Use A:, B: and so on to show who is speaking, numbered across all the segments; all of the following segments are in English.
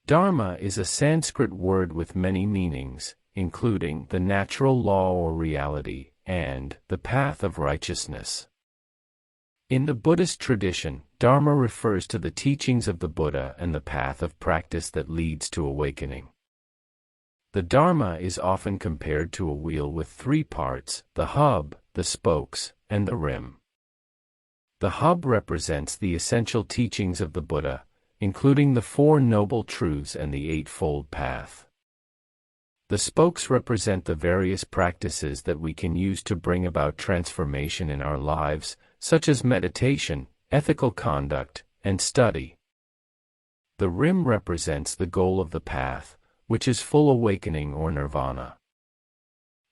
A: Dharma is a Sanskrit word with many meanings, including the natural law or reality, and the path of righteousness. In the Buddhist tradition, Dharma refers to the teachings of the Buddha and the path of practice that leads to awakening. The Dharma is often compared to a wheel with three parts: the hub, the spokes, and the rim. The hub represents the essential teachings of the Buddha, including the Four Noble Truths and the Eightfold Path. The spokes represent the various practices that we can use to bring about transformation in our lives, such as meditation, ethical conduct, and study. The rim represents the goal of the path, which is full awakening or nirvana.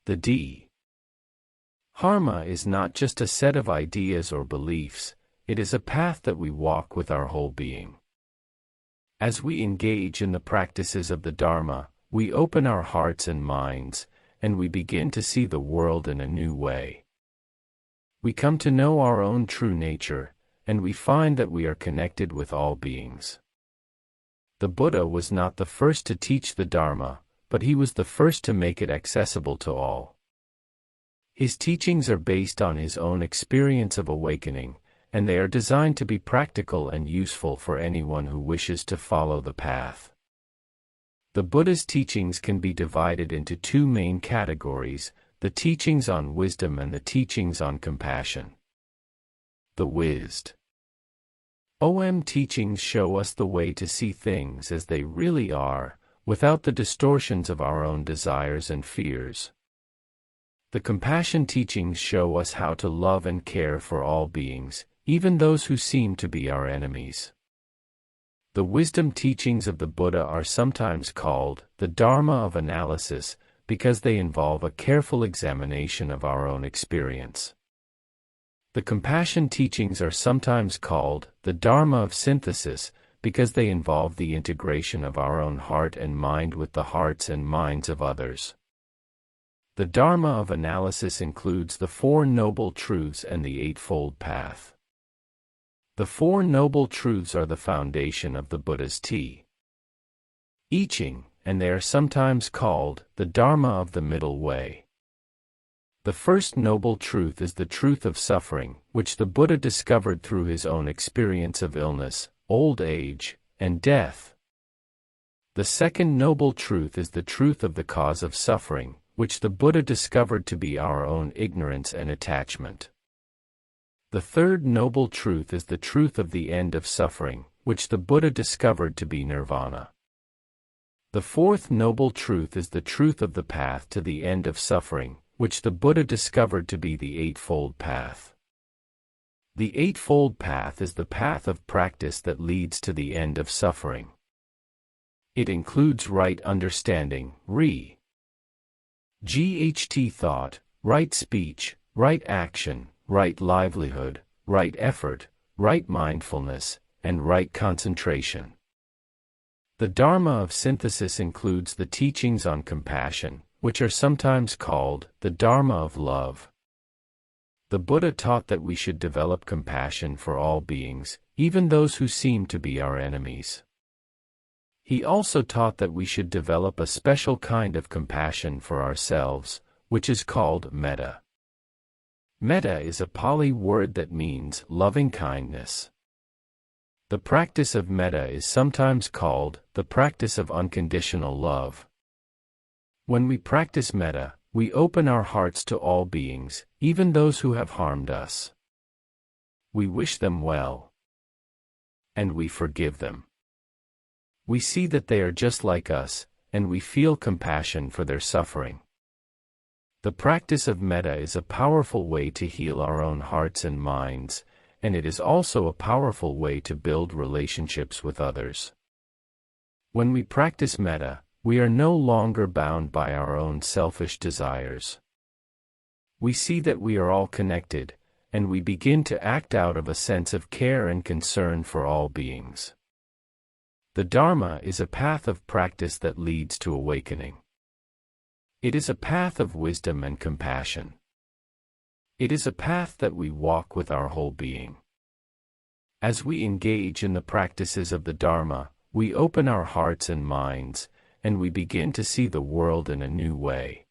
A: The Dharma is not just a set of ideas or beliefs, it is a path that we walk with our whole being. As we engage in the practices of the Dharma, we open our hearts and minds, and we begin to see the world in a new way. We come to know our own true nature, and we find that we are connected with all beings. The Buddha was not the first to teach the Dharma, but he was the first to make it accessible to all. His teachings are based on his own experience of awakening, and they are designed to be practical and useful for anyone who wishes to follow the path. The Buddha's teachings can be divided into two main categories: the teachings on wisdom and the teachings on compassion. The Wisdom teachings show us the way to see things as they really are, without the distortions of our own desires and fears. The compassion teachings show us how to love and care for all beings, even those who seem to be our enemies. The wisdom teachings of the Buddha are sometimes called the Dharma of analysis, because they involve a careful examination of our own experience. The compassion teachings are sometimes called the Dharma of synthesis, because they involve the integration of our own heart and mind with the hearts and minds of others. The Dharma of analysis includes the Four Noble Truths and the Eightfold Path. The Four Noble Truths are the foundation of the Buddha's teaching, and they are sometimes called the Dharma of the Middle Way. The first noble truth is the truth of suffering, which the Buddha discovered through his own experience of illness, old age, and death. The second noble truth is the truth of the cause of suffering, which the Buddha discovered to be our own ignorance and attachment. The third noble truth is the truth of the end of suffering, which the Buddha discovered to be nirvana. The fourth noble truth is the truth of the path to the end of suffering, which the Buddha discovered to be the Eightfold Path. The Eightfold Path is the path of practice that leads to the end of suffering. It includes right understanding, thought, right speech, right action, right livelihood, right effort, right mindfulness, and right concentration. The Dharma of synthesis includes the teachings on compassion, which are sometimes called the Dharma of love. The Buddha taught that we should develop compassion for all beings, even those who seem to be our enemies. He also taught that we should develop a special kind of compassion for ourselves, which is called metta. Metta is a Pali word that means loving kindness. The practice of metta is sometimes called the practice of unconditional love. When we practice metta, we open our hearts to all beings, even those who have harmed us. We wish them well, and we forgive them. We see that they are just like us, and we feel compassion for their suffering. The practice of metta is a powerful way to heal our own hearts and minds, and it is also a powerful way to build relationships with others. When we practice metta, we are no longer bound by our own selfish desires. We see that we are all connected, and we begin to act out of a sense of care and concern for all beings. The Dharma is a path of practice that leads to awakening. It is a path of wisdom and compassion. It is a path that we walk with our whole being. As we engage in the practices of the Dharma, we open our hearts and minds, and we begin to see the world in a new way.